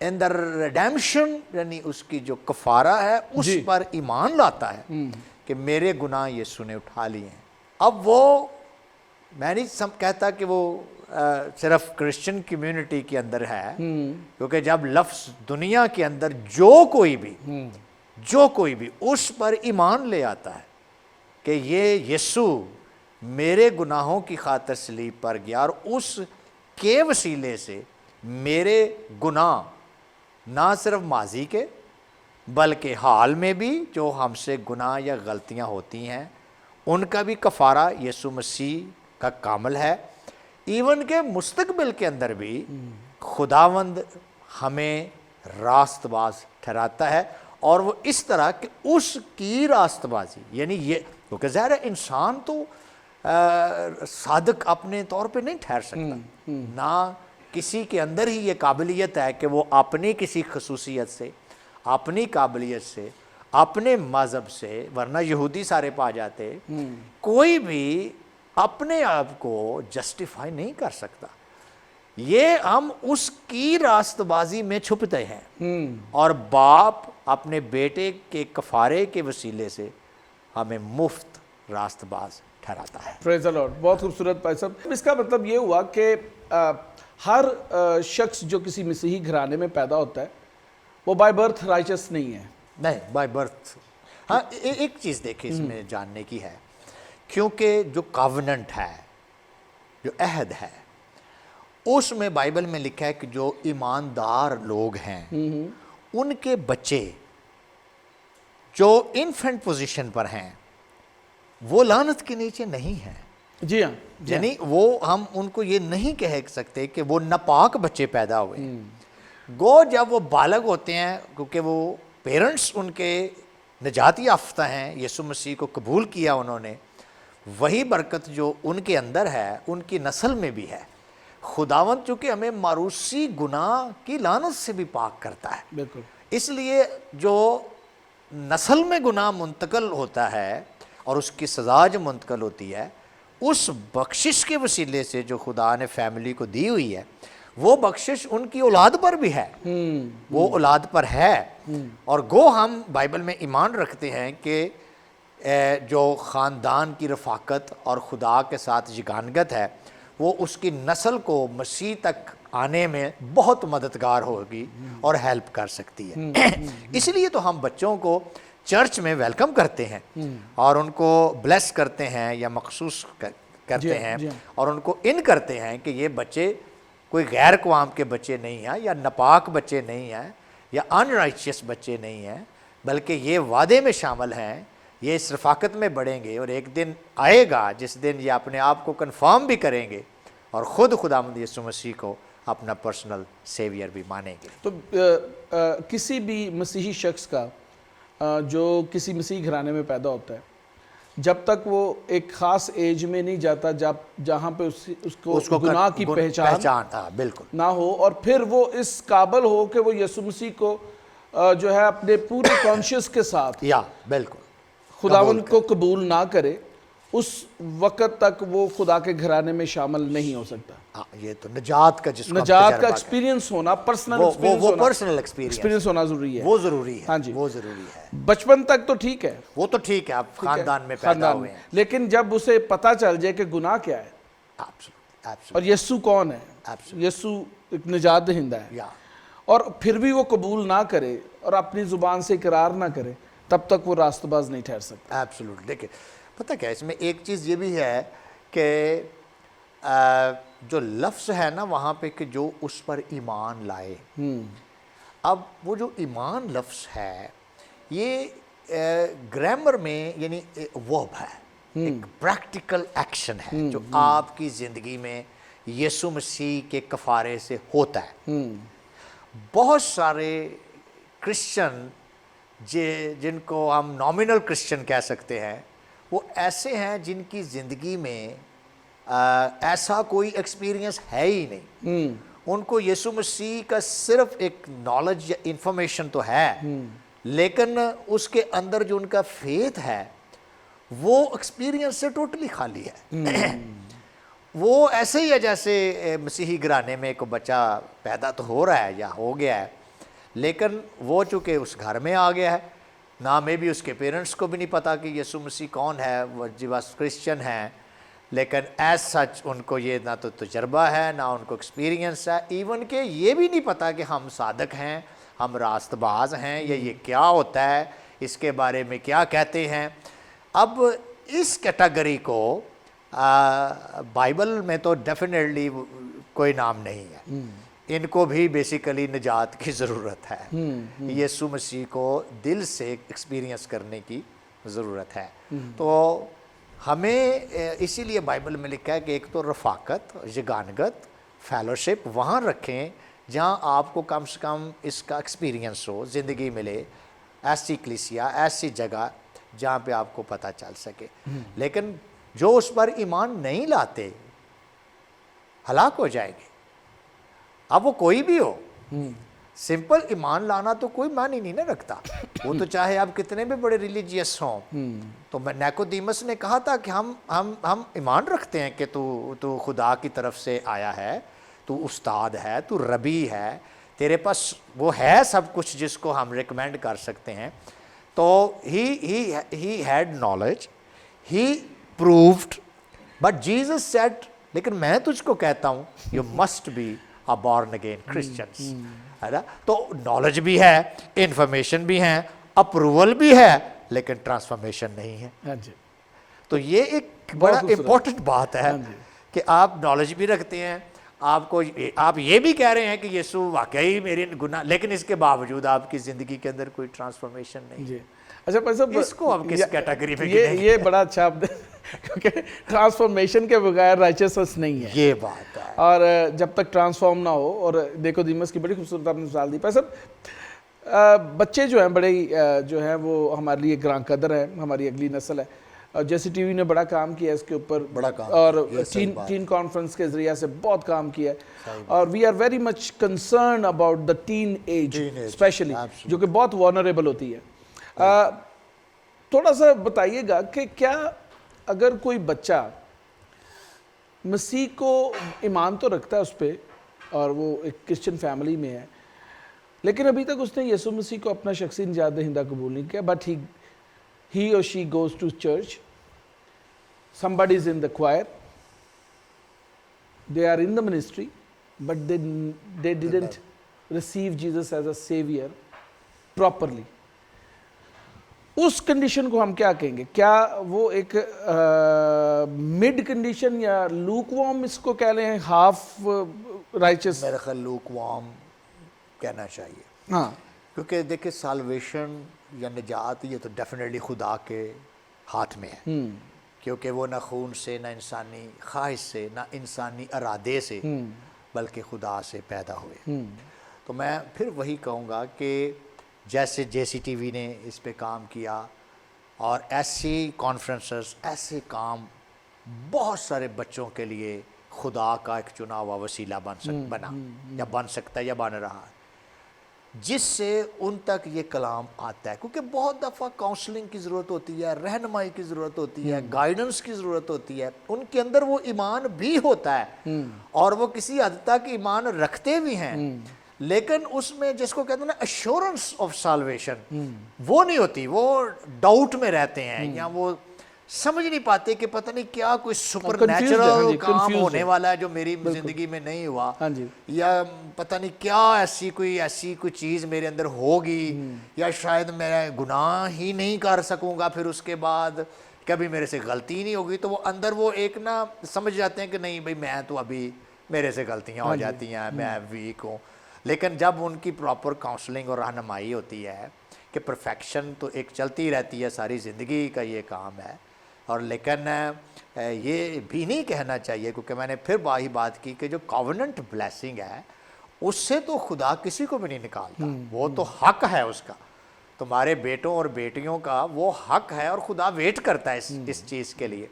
in the redemption یعنی اس کی جو کفارہ ہے اس پر ایمان لاتا ہے کہ میرے گناہ یسوع نے اٹھا لیے ہیں. اب وہ میں نہیں کہتا کہ وہ صرف کرسچن کمیونٹی کے اندر ہے, کیونکہ جب لفظ دنیا کے اندر جو کوئی بھی اس پر ایمان لے آتا ہے کہ یہ یسوع میرے گناہوں کی خاطر صلیب پر گیا اور اس کے وسیلے سے میرے گناہ نہ صرف ماضی کے بلکہ حال میں بھی جو ہم سے گناہ یا غلطیاں ہوتی ہیں ان کا بھی کفارہ یسوع مسیح کا کامل ہے. ایون کہ مستقبل کے اندر بھی خداوند ہمیں راست باز ٹھہراتا ہے, اور وہ اس طرح کہ اس کی راست بازی یعنی یہ, کیونکہ ظاہر ہے انسان تو صادق اپنے طور پہ نہیں ٹھہر سکتا, نہ کسی کے اندر ہی یہ قابلیت ہے کہ وہ اپنی کسی خصوصیت سے, اپنی قابلیت سے, اپنے مذہب سے, ورنہ یہودی سارے پا جاتے, کوئی بھی اپنے آپ کو جسٹیفائی نہیں کر سکتا. یہ ہم اس کی راست بازی میں چھپتے ہیں, اور باپ اپنے بیٹے کے کفارے کے وسیلے سے ہمیں مفت راست باز ٹھہراتا ہے. پریز دی لارڈ. بہت خوبصورت بھائی صاحب. اس کا مطلب یہ ہوا کہ ہر شخص جو کسی مسیحی گھرانے میں پیدا ہوتا ہے وہ بائی برتھ رائچس نہیں ہے. نہیں, بائی برتھ. ہاں, ایک چیز دیکھیں اس میں جاننے کی ہے, کیونکہ جو کاوننٹ ہے, جو عہد ہے, اس میں بائبل میں لکھا ہے کہ جو ایماندار لوگ ہیں ان کے بچے جو انفنٹ پوزیشن پر ہیں وہ لعنت کے نیچے نہیں ہیں. جی ہاں, یعنی وہ ہم ان کو یہ نہیں کہہ سکتے کہ وہ ناپاک بچے پیدا ہوئے ہیں. گو جب وہ بالغ ہوتے ہیں, کیونکہ وہ پیرنٹس ان کے نجات یافتہ ہیں, یسوع مسیح کو قبول کیا انہوں نے, وہی برکت جو ان کے اندر ہے ان کی نسل میں بھی ہے. خداوند چونکہ ہمیں ماروسی گناہ کی لعنت سے بھی پاک کرتا ہے, بالکل. اس لیے جو نسل میں گناہ منتقل ہوتا ہے اور اس کی سزا جو منتقل ہوتی ہے, اس بخشش کے وسیلے سے جو خدا نے فیملی کو دی ہوئی ہے, وہ بخشش ان کی اولاد پر بھی ہے, وہ اولاد پر ہے. اور گو ہم بائبل میں ایمان رکھتے ہیں کہ جو خاندان کی رفاقت اور خدا کے ساتھ یگانگت ہے وہ اس کی نسل کو مسیح تک آنے میں بہت مددگار ہوگی اور ہیلپ کر سکتی ہے. اس لیے تو ہم بچوں کو چرچ میں ویلکم کرتے ہیں اور ان کو بلیس کرتے ہیں یا مخصوص کرتے ہیں, اور ان کو ان کرتے ہیں کہ یہ بچے کوئی غیر قوام کے بچے نہیں ہیں, یا ناپاک بچے نہیں ہیں, یا ان رائچیس بچے نہیں ہیں, بلکہ یہ وعدے میں شامل ہیں, یہ اس رفاقت میں بڑھیں گے, اور ایک دن آئے گا جس دن یہ اپنے آپ کو کنفرم بھی کریں گے اور خود خداوند یسوع مسیح کو اپنا پرسنل سیویئر بھی مانیں گے. تو کسی بھی مسیحی شخص کا جو کسی مسیحی گھرانے میں پیدا ہوتا ہے, جب تک وہ ایک خاص ایج میں نہیں جاتا جہاں پہ اس کو گناہ کی پہچان بالکل نہ ہو, اور پھر وہ اس قابل ہو کہ وہ یسوع مسیح کو جو ہے اپنے پورے کانشیس کے ساتھ بالکل خداوند کو قبول نہ کرے, اس وقت تک وہ خدا کے گھرانے میں شامل نہیں ہو سکتا. یہ تو نجات کا ایکسپیرینس ہونا, پرسنل ایکسپیرینس ہونا ضروری ہے. وہ ضروری ہے. ہاں جی, وہ ضروری ہے. بچپن تک تو ٹھیک ہے, وہ تو ٹھیک ہے, آپ خاندان میں پیدا ہوئے ہیں, لیکن جب اسے پتہ چل جائے کہ گناہ کیا ہے اور یسوع کون ہے, یسوع ایک نجات دہندہ ہے, اور پھر بھی وہ قبول نہ کرے اور اپنی زبان سے اقرار نہ کرے, تب تک وہ راست باز نہیں ٹھہر سکتا. ایبسولوٹ. دیکھیں پتہ کیا اس میں ایک چیز یہ بھی ہے کہ جو لفظ ہے نا وہاں پہ کہ جو اس پر ایمان لائے, اب وہ جو ایمان لفظ ہے یہ گرامر میں یعنی ورب ہے, ایک پریکٹیکل ایکشن ہے جو آپ کی زندگی میں یسوع مسیح کے کفارے سے ہوتا ہے. بہت سارے کرسچن جن کو ہم نامینل کرسچن کہہ سکتے ہیں وہ ایسے ہیں جن کی زندگی میں ایسا کوئی ایکسپیرینس ہے ہی نہیں. ان کو یسوع مسیح کا صرف ایک نالج یا انفارمیشن تو ہے, لیکن اس کے اندر جو ان کا فیتھ ہے وہ ایکسپیرینس سے ٹوٹلی خالی ہے. وہ ایسے ہی ہے جیسے مسیحی گھرانے میں کوئی بچہ پیدا تو ہو رہا ہے یا ہو گیا ہے, لیکن وہ چونکہ اس گھر میں آ گیا ہے، نہ میں بھی اس کے پیرنٹس کو بھی نہیں پتا کہ یسوع مسیح کون ہے، وہ جی بس کرسچن ہیں، لیکن ایز سچ ان کو یہ نہ تو تجربہ ہے، نہ ان کو ایکسپیرینس ہے، ایون کہ یہ بھی نہیں پتا کہ ہم صادق ہیں، ہم راست باز ہیں، یا یہ کیا ہوتا ہے، اس کے بارے میں کیا کہتے ہیں۔ اب اس کیٹیگری کو بائبل میں تو ڈیفینیٹلی کوئی نام نہیں ہے، ان کو بھی بیسیکلی نجات کی ضرورت ہے، یسوع مسیح کو دل سے ایکسپیرینس کرنے کی ضرورت ہے۔ تو ہمیں اسی لیے بائبل میں لکھا ہے کہ ایک تو رفاقت، یگانگت، فیلوشپ وہاں رکھیں جہاں آپ کو کم سے کم اس کا ایکسپیرینس ہو، زندگی ملے، ایسی کلیسیا، ایسی جگہ جہاں پہ آپ کو پتہ چل سکے۔ لیکن جو اس پر ایمان نہیں لاتے ہلاک ہو جائیں گے، اب وہ کوئی بھی ہو۔ سمپل ایمان لانا تو کوئی معنی نہیں نہ رکھتا، وہ تو چاہے آپ کتنے بھی بڑے ریلیجیس ہوں۔ تو نیکودیمس نے کہا تھا کہ ہم ایمان رکھتے ہیں کہ تو خدا کی طرف سے آیا ہے، تو استاد ہے، تو ربی ہے، تیرے پاس وہ ہے سب کچھ جس کو ہم ریکمینڈ کر سکتے ہیں۔ تو he had knowledge, he proved, but Jesus said لیکن میں تجھ کو کہتا ہوں you must be a born again Christians, ہے نا۔ تو نالج بھی ہے، انفارمیشن بھی ہے، اپروول بھی ہے، لیکن ٹرانسفارمیشن نہیں ہے۔ تو یہ ایک بڑا امپورٹنٹ بات ہے کہ آپ نالج بھی رکھتے ہیں، آپ یہ بھی کہہ رہے ہیں کہ یسوع واقعی میرے گناہ، لیکن اس کے باوجود آپ کی زندگی کے اندر کوئی ٹرانسفارمیشن نہیں۔ اچھا بھائی صاحب، اس کو آپ کس کیٹیگری میں یہ بڑا اچھا آپ کیونکہ ٹرانسفارمیشن کے بغیر رائچسنس نہیں ہے، یہ بات ہے، اور جب تک ٹرانسفارم نہ ہو۔ اور نیکودیمس کی بڑی خوبصورت آپ نے مثال دی۔ بھائی صاحب، بچے جو ہیں بڑے جو ہیں وہ ہمارے لیے گراں قدر ہے، ہماری اگلی نسل ہے۔ جیسے ٹی وی نے بڑا کام کیا اس کے اوپر، اور ٹین کانفرنس کے ذریعے سے بہت کام کیا ہے، اور we are very much concern about the teenage especially, جو کہ بہت وارنریبل ہوتی ہے۔ تھوڑا سا بتائیے گا کہ کیا اگر کوئی بچہ مسیح کو ایمان تو رکھتا ہے اس پہ، اور وہ ایک کرسچن فیملی میں ہے، لیکن ابھی تک اس نے یسوع مسیح کو اپنا شخصی نجات دہندہ قبول نہیں کیا، but he or she goes to church, somebody is in the choir, they are in the ministry, but they didn't receive Jesus as a savior properly. اس کنڈیشن کو ہم کیا کہیں گے؟ کیا وہ ایک مڈ کنڈیشن یا لوک وارم اس کو کہہ لیں، ہاف رائچس؟ میرا خیال لوک وارم کہنا چاہیے، ہاں، کیونکہ دیکھیں سالویشن یا نجات یہ تو ڈیفینیٹلی خدا کے ہاتھ میں ہے، کیونکہ وہ نہ خون سے، نہ انسانی خواہش سے، نہ انسانی ارادے سے، بلکہ خدا سے پیدا ہوئے۔ تو میں پھر وہی کہوں گا کہ جیسے JCTV نے اس پہ کام کیا، اور ایسی کانفرنسز، ایسے کام بہت سارے بچوں کے لیے خدا کا ایک چنا ہوا وسیلہ بنا یا بن سکتا ہے یا بن رہا ہے، جس سے ان تک یہ کلام آتا ہے۔ کیونکہ بہت دفعہ کاؤنسلنگ کی ضرورت ہوتی ہے، رہنمائی کی ضرورت ہوتی ہے، گائیڈنس کی ضرورت ہوتی ہے، ان کے اندر وہ ایمان بھی ہوتا ہے، اور وہ کسی حد تک ایمان رکھتے بھی ہیں، لیکن اس میں جس کو کہتے ہیں نا ایشورنس آف سالویشن، وہ نہیں ہوتی، وہ ڈاؤٹ میں رہتے ہیں، یا وہ سمجھ نہیں پاتے کہ پتہ نہیں کیا کوئی سپر نیچرل کام ہونے والا ہے جو میری زندگی میں نہیں ہوا، یا پتہ نہیں کیا ایسی کوئی چیز میرے اندر ہوگی، یا شاید میں گناہ ہی نہیں کر سکوں گا پھر اس کے بعد، کبھی میرے سے غلطی نہیں ہوگی۔ تو وہ اندر وہ ایک نا سمجھ جاتے ہیں کہ نہیں بھائی میں تو ابھی میرے سے غلطیاں ہو جاتی ہیں، میں ویک ہوں۔ لیکن جب ان کی پراپر کاؤنسلنگ اور رہنمائی ہوتی ہے کہ پرفیکشن تو ایک چلتی رہتی ہے، ساری زندگی کا یہ کام ہے، اور لیکن یہ بھی نہیں کہنا چاہیے، کیونکہ میں نے پھر وہی بات کی کہ جو کووننٹ بلیسنگ ہے اس سے تو خدا کسی کو بھی نہیں نکالتا، وہ تو حق ہے اس کا، تمہارے بیٹوں اور بیٹیوں کا وہ حق ہے، اور خدا ویٹ کرتا ہے اس چیز کے لیے۔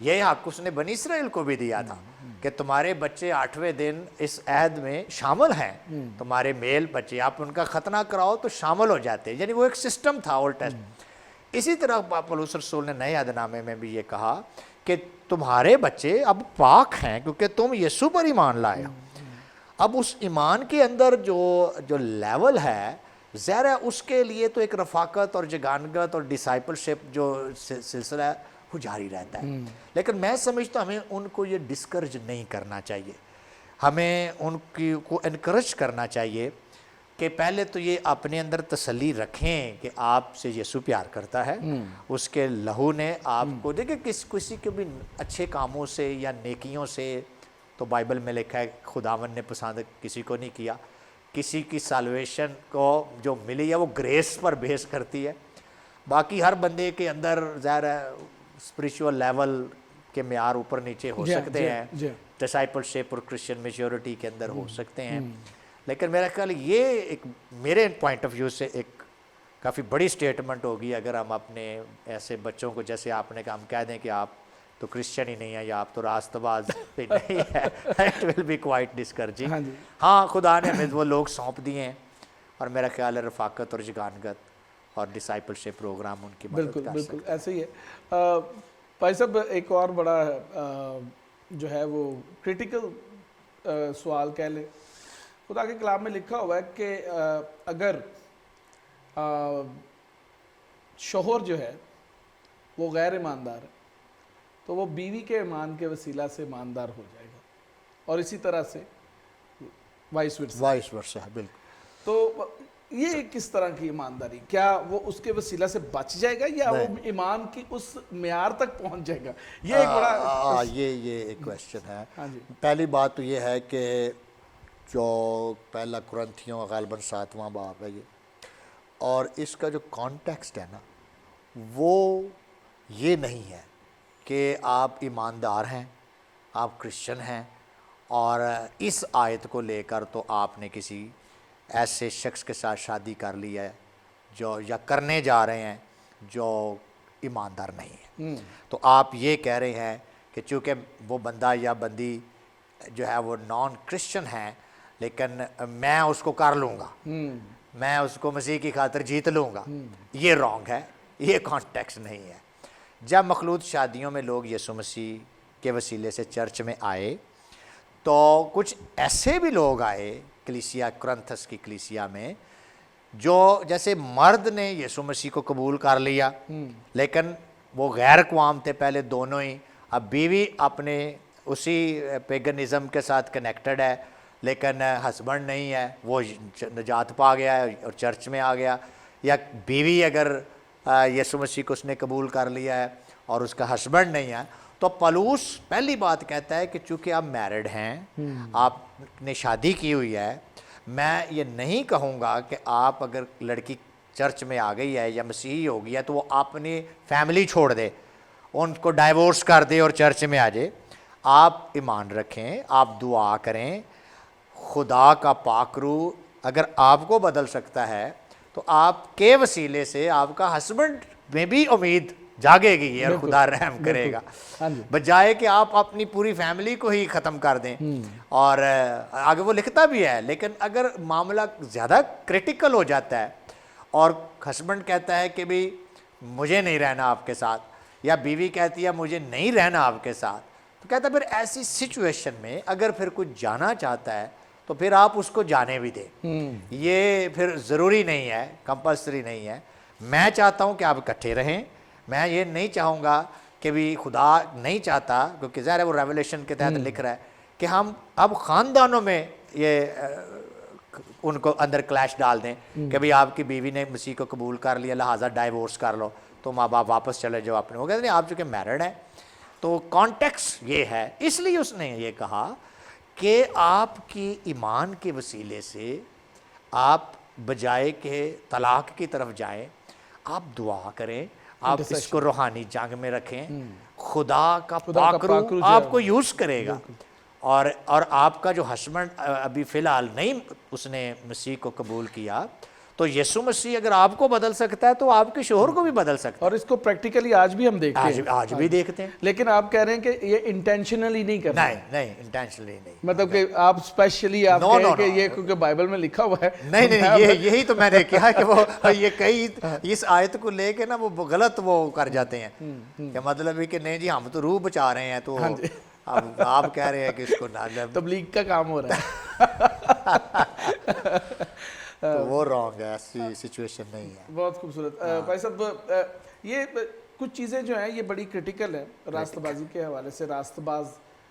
یہ حق اس نے بنی اسرائیل کو بھی دیا تھا کہ تمہارے بچے 8ویں دن اس عہد میں شامل ہیں، تمہارے میل بچے، آپ ان کا ختنہ کراؤ تو شامل ہو جاتے ہیں، یعنی وہ ایک سسٹم تھا اولڈ ٹیسٹ۔ اسی طرح پولس رسول نے نئے عہد نامے میں بھی یہ کہا کہ تمہارے بچے اب پاک ہیں کیونکہ تم یسوع پر ایمان لائے ہو۔ اب اس ایمان کے اندر جو لیول ہے ظاہر ہے اس کے لیے تو ایک رفاقت اور جگانگت اور ڈسائپلشپ جو سلسلہ ہے وہ جاری رہتا ہے، لیکن میں سمجھتا ہوں ہمیں ان کو یہ ڈسکرج نہیں کرنا چاہیے، ہمیں ان کو انکرج کرنا چاہیے کہ پہلے تو یہ اپنے اندر تسلی رکھیں کہ آپ سے یسوع پیار کرتا ہے، اس کے لہو نے آپ کو دیکھیں کسی کے بھی اچھے کاموں سے یا نیکیوں سے، تو بائبل میں لکھا ہے خداوند نے پسند کسی کو نہیں کیا، کسی کی سالویشن کو جو ملی ہے وہ گریس پر بیس کرتی ہے، باقی ہر بندے کے اندر ظاہر ہے اسپریچول لیول کے معیار اوپر نیچے ہو سکتے ہیں، ڈسائپلشپ اور کرسچن میچورٹی کے اندر ہو سکتے ہیں، لیکن میرا خیال یہ ایک میرے پوائنٹ آف ویو سے ایک کافی بڑی سٹیٹمنٹ ہوگی اگر ہم اپنے ایسے بچوں کو جیسے آپ نے کہا ہم کہہ دیں کہ آپ تو کرسچن ہی نہیں ہے یا آپ تو راست باز بھی نہیں ہے، it will be quite discouraging۔ ہاں خدا نے ہمیں وہ لوگ سونپ دیے ہیں اور میرا خیال ہے رفاقت اور جگانگت اور ڈسائپلشپ پروگرام ان کی مدد کر بالکل ایسے ہی ہے۔ بھائی صاحب ایک اور بڑا جو ہے وہ کریٹیکل سوال کہہ لیں، خدا کے کلام میں لکھا ہوا ہے کہ اگر شوہر جو ہے وہ غیر ایماندار ہے تو وہ بیوی کے ایمان کے وسیلہ سے ایماندار ہو جائے گا، اور اسی طرح سے وائس ورسا ہے۔ بالکل، تو یہ کس طرح کی ایمانداری، کیا وہ اس کے وسیلہ سے بچ جائے گا یا وہ ایمان کی اس معیار تک پہنچ جائے گا؟ یہ ایک بڑا یہ ایک کویسچن ہے۔ پہلی بات تو یہ ہے کہ جو پہلا قرنتھیوں غالباً 7واں باب ہے یہ، اور اس کا جو کانٹیکسٹ ہے نا وہ یہ نہیں ہے کہ آپ ایماندار ہیں، آپ کرسچن ہیں اور اس آیت کو لے کر تو آپ نے کسی ایسے شخص کے ساتھ شادی کر لی ہے جو یا کرنے جا رہے ہیں جو ایماندار نہیں ہے، تو آپ یہ کہہ رہے ہیں کہ چونکہ وہ بندہ یا بندی جو ہے وہ نان کرسچن ہے لیکن میں اس کو کر لوں گا، میں اس کو مسیح کی خاطر جیت لوں گا، یہ رانگ ہے، یہ کانٹیکسٹ نہیں ہے۔ جب مخلوط شادیوں میں لوگ یسوع مسیح کے وسیلے سے چرچ میں آئے تو کچھ ایسے بھی لوگ آئے کلیسیا کرنتھس کی کلیسیا میں جو جیسے مرد نے یسوع مسیح کو قبول کر لیا لیکن وہ غیر اقوام تھے پہلے دونوں ہی، اب بیوی اپنے اسی پیگنزم کے ساتھ کنیکٹڈ ہے لیکن ہسبینڈ نہیں ہے، وہ نجات پا گیا ہے اور چرچ میں آ گیا، یا بیوی اگر یسوع مسیح کو اس نے قبول کر لیا ہے اور اس کا ہسبینڈ نہیں ہے، تو پولس پہلی بات کہتا ہے کہ چونکہ آپ میرڈ ہیں، آپ نے شادی کی ہوئی ہے، میں یہ نہیں کہوں گا کہ آپ اگر لڑکی چرچ میں آ گئی ہے یا مسیحی ہو گئی ہے تو وہ اپنی فیملی چھوڑ دے، ان کو ڈائیورس کر دے اور چرچ میں آ جائے۔ آپ ایمان رکھیں، آپ دعا کریں، خدا کا پاک روح اگر آپ کو بدل سکتا ہے تو آپ کے وسیلے سے آپ کا ہسبینڈ میں بھی امید جاگے گی اور خدا رحم کرے گا، بجائے کہ آپ اپنی پوری فیملی کو ہی ختم کر دیں۔ اور آگے وہ لکھتا بھی ہے، لیکن اگر معاملہ زیادہ کریٹیکل ہو جاتا ہے اور ہسبینڈ کہتا ہے کہ بھی مجھے نہیں رہنا آپ کے ساتھ، یا بیوی کہتی ہے مجھے نہیں رہنا آپ کے ساتھ، تو کہتا ہے پھر ایسی سچویشن میں اگر پھر کچھ جانا چاہتا ہے تو پھر آپ اس کو جانے بھی دیں، یہ پھر ضروری نہیں ہے، کمپلسری نہیں ہے۔ میں چاہتا ہوں کہ آپ اکٹھے رہیں، میں یہ نہیں چاہوں گا کہ بھی خدا نہیں چاہتا، کیونکہ ظاہر ہے وہ ریولیشن کے تحت لکھ رہا ہے کہ ہم اب خاندانوں میں یہ ان کو اندر کلیش ڈال دیں کہ بھی آپ کی بیوی نے مسیح کو قبول کر لیا لہٰذا ڈائیورس کر لو، تم اب آپ واپس چلے جاؤ اپنے، وہ کہتے ہیں آپ چونکہ میرڈ ہیں۔ تو کانٹیکسٹ یہ ہے، اس لیے اس نے یہ کہا کہ آپ کی ایمان کے وسیلے سے آپ بجائے کہ طلاق کی طرف جائیں، آپ دعا کریں، آپ اس کو روحانی جنگ میں رکھیں، خدا کا پاک روح آپ کو یوز کرے گا، اور آپ کا جو ہسبینڈ ابھی فی الحال نہیں اس نے مسیح کو قبول کیا، تو یسوع مسیح اگر آپ کو بدل سکتا ہے تو آپ کے شوہر کو بھی بدل سکتا ہے، اور اس کو پریکٹیکلی آج بھی ہم دیکھتے ہیں، آج بھی دیکھتے ہیں۔ لیکن آپ کہہ رہے ہیں کہ یہ انٹینشنلی نہیں کرنا، نہیں انٹینشنلی نہیں، مطلب کہ آپ اسپیشلی آپ کہیں کہ یہ کیونکہ بائبل میں لکھا ہوا ہے، نہیں یہی تو میں نے کہا کہ وہ یہ کئی اس آیت کو لے کے نا وہ غلط وہ کر جاتے ہیں کہ مطلب ہے کہ نہیں جی ہم تو روح بچا رہے ہیں، تو اب آپ کہہ رہے ہیں کہ اس کو تبلیغ کا کام ہو رہا ہے۔ تو وہ رانگ ہے, ایسی سچویشن نہیں ہے. بہت خوبصورت بھائی صاحب, یہ کچھ چیزیں جو ہیں یہ بڑی کرٹیکل ہیں راست بازی کے حوالے سے, راست باز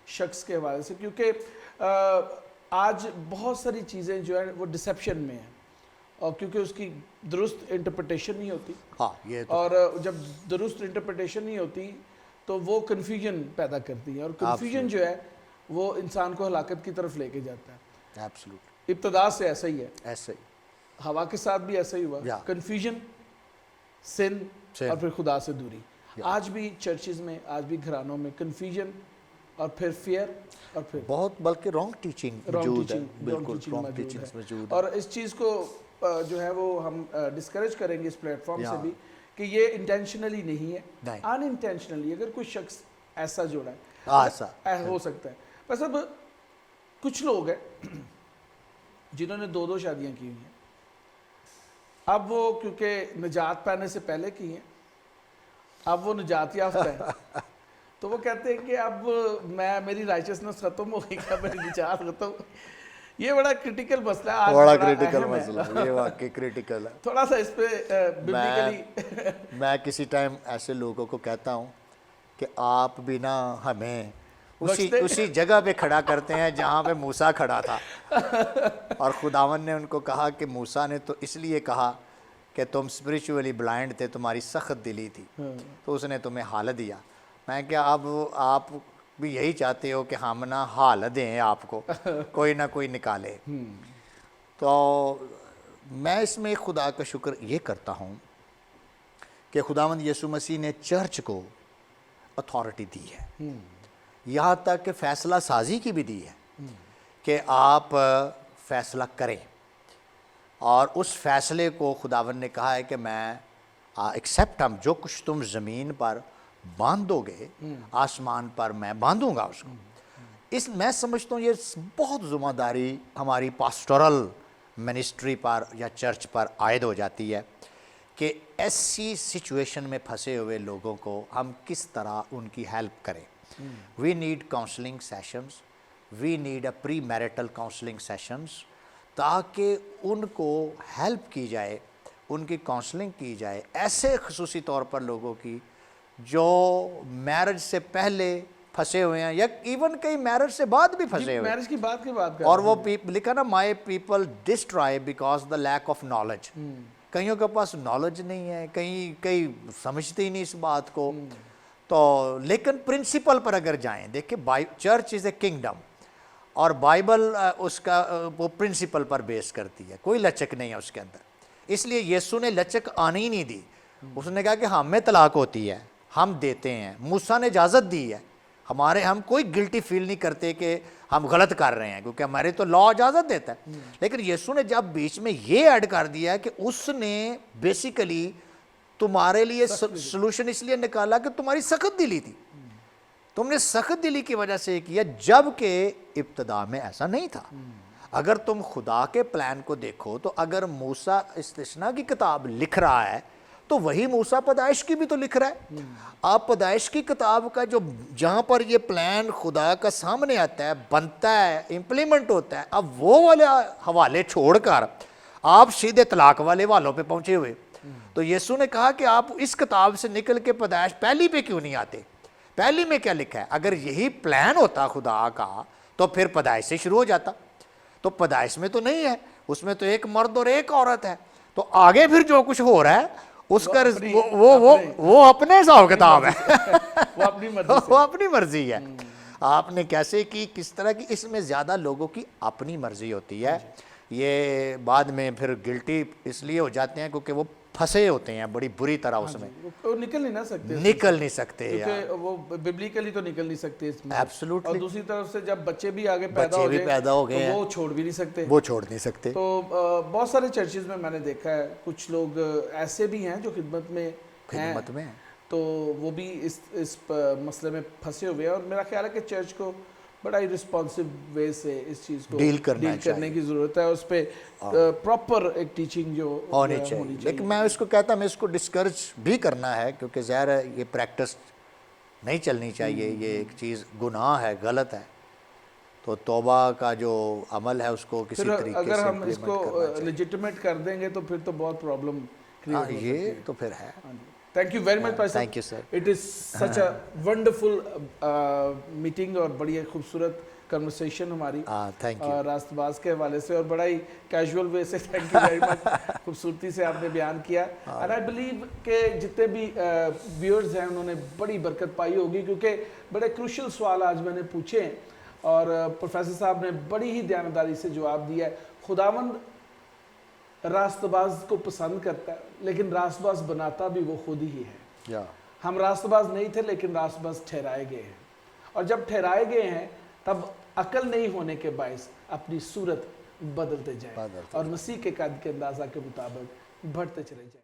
شخص کے حوالے سے, کیونکہ آج بہت ساری چیزیں جو ہیں وہ ڈسیپشن میں ہیں, اور کیونکہ اس کی درست انٹرپریٹیشن نہیں ہوتی, اور جب درست انٹرپریٹیشن نہیں ہوتی تو وہ کنفیوژن پیدا کرتی ہے, اور کنفیوژن جو ہے وہ انسان کو ہلاکت کی طرف لے کے جاتا ہے. ابتدا سے ایسا ہی ہے, ایسا ہی ہوا کے ساتھ بھی ایسا ہی ہوا, کنفیوژن, سن, اور پھر خدا سے دوری. آج بھی چرچز میں, آج بھی گھرانوں میں کنفیوژن اور پھر فیئر, اور پھر بہت بلکہ رانگ ٹیچنگ موجود ہے, بالکل رانگ ٹیچنگز موجود ہے. اور اس چیز کو جو ہے وہ ہم ڈسکریج کریں گے اس پلیٹ فارم سے بھی کہ یہ انٹینشنلی نہیں ہے, ان انٹینشنلی اگر کوئی شخص ایسا جوڑا ہے ہو سکتا ہے. بس اب کچھ لوگ ہیں جنہوں نے 2 شادیاں کی ہوئی ہیں, اب وہ کیونکہ نجات پانے سے پہلے کی ہیں, اب وہ نجات یافتہ ہے, تو وہ کہتے ہیں کہ اب میری رائچسنس ختم ہو گئی, کیا میری نجات ختم. یہ بڑا کرٹیکل مسئلہ ہے, بڑا کرٹیکل مسئلہ ہے, یہ واقعی کرٹیکل ہے. تھوڑا سا اس پہ ببلیکلی میں کسی ٹائم ایسے لوگوں کو کہتا ہوں کہ آپ بھی نا ہمیں اسی جگہ پہ کھڑا کرتے ہیں جہاں پہ موسیٰ کھڑا تھا, اور خداوند نے ان کو کہا کہ موسیٰ نے تو اس لیے کہا کہ تم اسپریچولی بلائنڈ تھے, تمہاری سخت دلی تھی, تو اس نے تمہیں حالت دیا. میں کیا اب آپ بھی یہی چاہتے ہو کہ ہم نہ حالت دیں آپ کو, کوئی نہ کوئی نکالے. تو میں اس میں خدا کا شکر یہ کرتا ہوں کہ خداوند یسوع مسیح نے چرچ کو اتھارٹی دی ہے, یہاں تک کہ فیصلہ سازی کی بھی دی ہے کہ آپ فیصلہ کریں, اور اس فیصلے کو خداوند نے کہا ہے کہ میں ایکسیپٹ, ہم جو کچھ تم زمین پر باندھو گے آسمان پر میں باندھوں گا اس کو. میں سمجھتا ہوں یہ بہت ذمہ داری ہماری پاسٹورل منسٹری پر یا چرچ پر عائد ہو جاتی ہے کہ ایسی سچویشن میں پھنسے ہوئے لوگوں کو ہم کس طرح ان کی ہیلپ کریں. We need counselling sessions, we need a premarital counselling sessions, تاکہ ان کو ہیلپ کی جائے, ان کی کاؤنسلنگ کی جائے, ایسے خصوصی طور پر لوگوں کی جو میرج سے پہلے پھنسے ہوئے ہیں, یا ایون کئی میرج سے بعد بھی پھنسے ہوئے ہیں. میرج کی بات کی بات اور وہ لکھا نا, my people destroy because the lack of knowledge. کئیوں کے پاس نالج نہیں ہے, کئی سمجھتے ہی نہیں اس بات کو. تو لیکن پرنسپل پر اگر جائیں, دیکھیں چرچ از اے کنگڈم, اور بائبل اس کا وہ پرنسپل پر بیس کرتی ہے, کوئی لچک نہیں ہے اس کے اندر. اس لیے یسوع نے لچک آنے ہی نہیں دی. اس نے کہا کہ ہم میں طلاق ہوتی ہے, ہم دیتے ہیں. موسیٰ نے اجازت دی ہے, ہم کوئی گلٹی فیل نہیں کرتے کہ ہم غلط کر رہے ہیں, کیونکہ ہمارے تو لا اجازت دیتا ہے. لیکن یسوع نے جب بیچ میں یہ ایڈ کر دیا کہ اس نے بیسیکلی تمہارے لیے سلوشن اس لیے نکالا کہ تمہاری سخت دلی تھی, تم نے سخت دلی کی وجہ سے کیا, جبکہ ابتدا میں ایسا نہیں تھا. اگر تم خدا کے پلان کو دیکھو تو اگر موسیٰ استثناء کی کتاب لکھ رہا ہے تو وہی موسیٰ پیدائش کی بھی تو لکھ رہا ہے. آپ پیدائش کی کتاب کا جو جہاں پر یہ پلان خدا کا سامنے آتا ہے, بنتا ہے, امپلیمنٹ ہوتا ہے, اب وہ والے حوالے چھوڑ کر آپ سیدھے طلاق والے والوں پہ پہنچے ہوئے. تو یسوع نے کہا کہ آپ اس کتاب سے نکل کے پیدائش پہلی پہ کیوں نہیں آتے, پہلی میں کیا لکھا ہے. اگر یہی پلان ہوتا خدا کا تو پھر پیدائش سے شروع ہو جاتا. تو پیدائش میں تو نہیں ہے, اس میں تو ایک مرد اور ایک عورت ہے. تو آگے پھر جو کچھ ہو رہا ہے اس کا وہ اپنے حساب کتاب ہے, وہ اپنی مرضی ہے. آپ نے کیسے کی, کس طرح کی, اس میں زیادہ لوگوں کی اپنی مرضی ہوتی ہے. یہ بعد میں پھر گلٹی اس لیے ہو جاتے ہیں کیونکہ وہ پھنسے ہوتے ہیں بڑی بری طرح اس میں, وہ نکل نہیں سکتے کیونکہ وہ ببلیکلی تو نکل نہیں سکتے اس میں. اور دوسری طرف سے جب بچے بھی آگے پیدا ہو گئے وہ چھوڑ بھی نہیں سکتے. تو بہت سارے چرچز میں نے دیکھا ہے کچھ لوگ ایسے بھی ہیں جو خدمت میں ہیں, تو وہ بھی اس مسئلے میں پھنسے ہوئے ہیں. اور میرا خیال ہے کہ چرچ کو بڑا ہی رسپانسو وے سے اس چیز کو ڈیل کرنے کی ضرورت ہے. اس پہ پراپر ایک ٹیچنگ جو ہونی چاہیے. لیکن میں اس کو کہتا ہوں, میں اس کو ڈسکرج بھی کرنا ہے کیونکہ ظاہر ہے یہ پریکٹس نہیں چلنی چاہیے, یہ ایک چیز گناہ ہے, غلط ہے. تو توبہ کا جو عمل ہے اس کو کسی پھر طریقے اگر سے ہم اس کو implement کرنا لیجیٹیمیٹ کر دیں گے تو پھر تو بہت پرابلم ہاں کریٹ ہو یہ تو پھر ہے. تھینک یو ویری مچ بھائی thank you, sir. صاحب. It is such a wonderful meeting اور بڑی کنفرت کنورسیشن ہماری thank you. راست باز کے حوالے سے, اور بڑا ہی کیجول وے سے تھینک یو ویری مچ خوبصورتی سے آپ نے بیان کیا. اینڈ آئی بلیو کہ جتنے بھی ویورز ہیں انہوں نے بڑی برکت پائی ہوگی, کیونکہ بڑے کروشل سوال آج میں نے پوچھے ہیں اور پروفیسر صاحب نے بڑی ہی دیانتداری سے جواب دیا ہے. خداوند راست باز کو پسند کرتا ہے, لیکن راست باز بناتا بھی وہ خود ہی ہے. ہم راست باز نہیں تھے لیکن راست باز ٹھہرائے گئے ہیں, اور جب ٹھہرائے گئے ہیں تب عقل نہیں ہونے کے باعث اپنی صورت بدلتے جائیں اور مسیح کے قد کے اندازہ کے مطابق بڑھتے چلے جائیں.